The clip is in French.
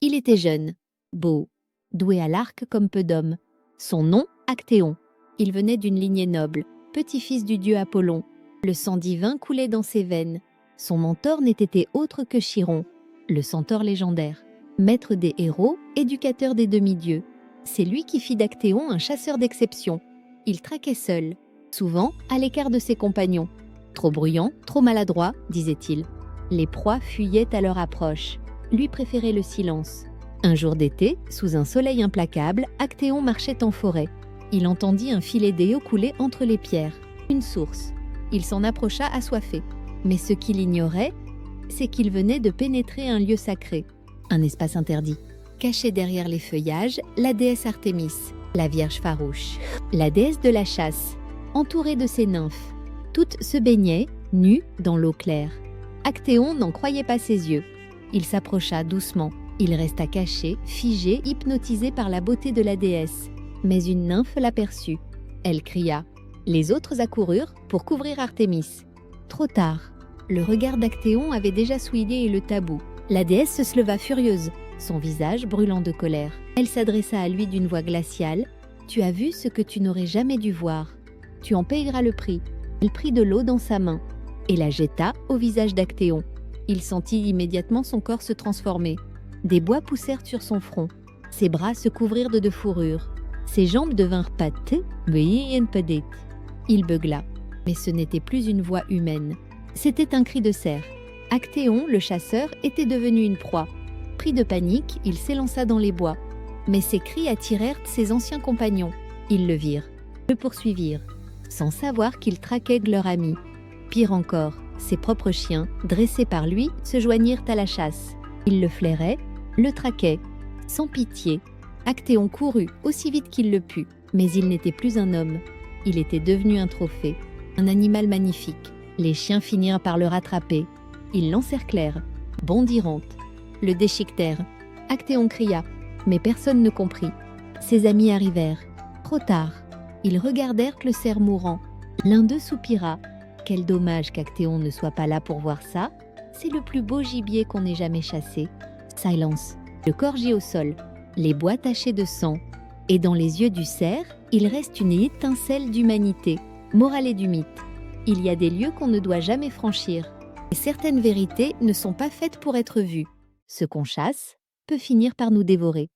Il était jeune, beau, doué à l'arc comme peu d'hommes. Son nom, Actéon. Il venait d'une lignée noble, petit-fils du dieu Apollon. Le sang divin coulait dans ses veines. Son mentor n'était autre que Chiron, le centaure légendaire. Maître des héros, éducateur des demi-dieux. C'est lui qui fit d'Actéon un chasseur d'exception. Il traquait seul, souvent à l'écart de ses compagnons. Trop bruyant, trop maladroit, disait-il. Les proies fuyaient à leur approche. Lui préférait le silence. Un jour d'été, sous un soleil implacable, Actéon marchait en forêt. Il entendit un filet d'eau couler entre les pierres, une source. Il s'en approcha assoiffé. Mais ce qu'il ignorait, c'est qu'il venait de pénétrer un lieu sacré, un espace interdit. Cachée derrière les feuillages, la déesse Artémis, la Vierge farouche, la déesse de la chasse, entourée de ses nymphes. Toutes se baignaient, nues, dans l'eau claire. Actéon n'en croyait pas ses yeux. Il s'approcha doucement. Il resta caché, figé, hypnotisé par la beauté de la déesse. Mais une nymphe l'aperçut. Elle cria. Les autres accoururent pour couvrir Artémis. Trop tard. Le regard d'Actéon avait déjà souillé le tabou. La déesse se leva furieuse, son visage brûlant de colère. Elle s'adressa à lui d'une voix glaciale. « Tu as vu ce que tu n'aurais jamais dû voir. Tu en payeras le prix. » Elle prit de l'eau dans sa main et la jeta au visage d'Actéon. Il sentit immédiatement son corps se transformer. Des bois poussèrent sur son front. Ses bras se couvrirent de fourrure. Ses jambes devinrent pâtées, petites. Il beugla. Mais ce n'était plus une voix humaine. C'était un cri de cerf. Actéon, le chasseur, était devenu une proie. Pris de panique, il s'élança dans les bois. Mais ses cris attirèrent ses anciens compagnons. Ils le virent, le poursuivirent, sans savoir qu'il traquait leur ami. Pire encore, ses propres chiens, dressés par lui, se joignirent à la chasse. Ils le flairaient, le traquaient, sans pitié. Actéon courut aussi vite qu'il le put, mais il n'était plus un homme. Il était devenu un trophée, un animal magnifique. Les chiens finirent par le rattraper. Ils l'encerclèrent, bondirante, le déchiquetèrent. Actéon cria, mais personne ne comprit. Ses amis arrivèrent. Trop tard. Ils regardèrent le cerf mourant. L'un d'eux soupira. Quel dommage qu'Actéon ne soit pas là pour voir ça. C'est le plus beau gibier qu'on ait jamais chassé. Silence. Le corps gît au sol, les bois tachés de sang. Et dans les yeux du cerf, il reste une étincelle d'humanité. Morale du mythe. Il y a des lieux qu'on ne doit jamais franchir. Et certaines vérités ne sont pas faites pour être vues. Ce qu'on chasse peut finir par nous dévorer.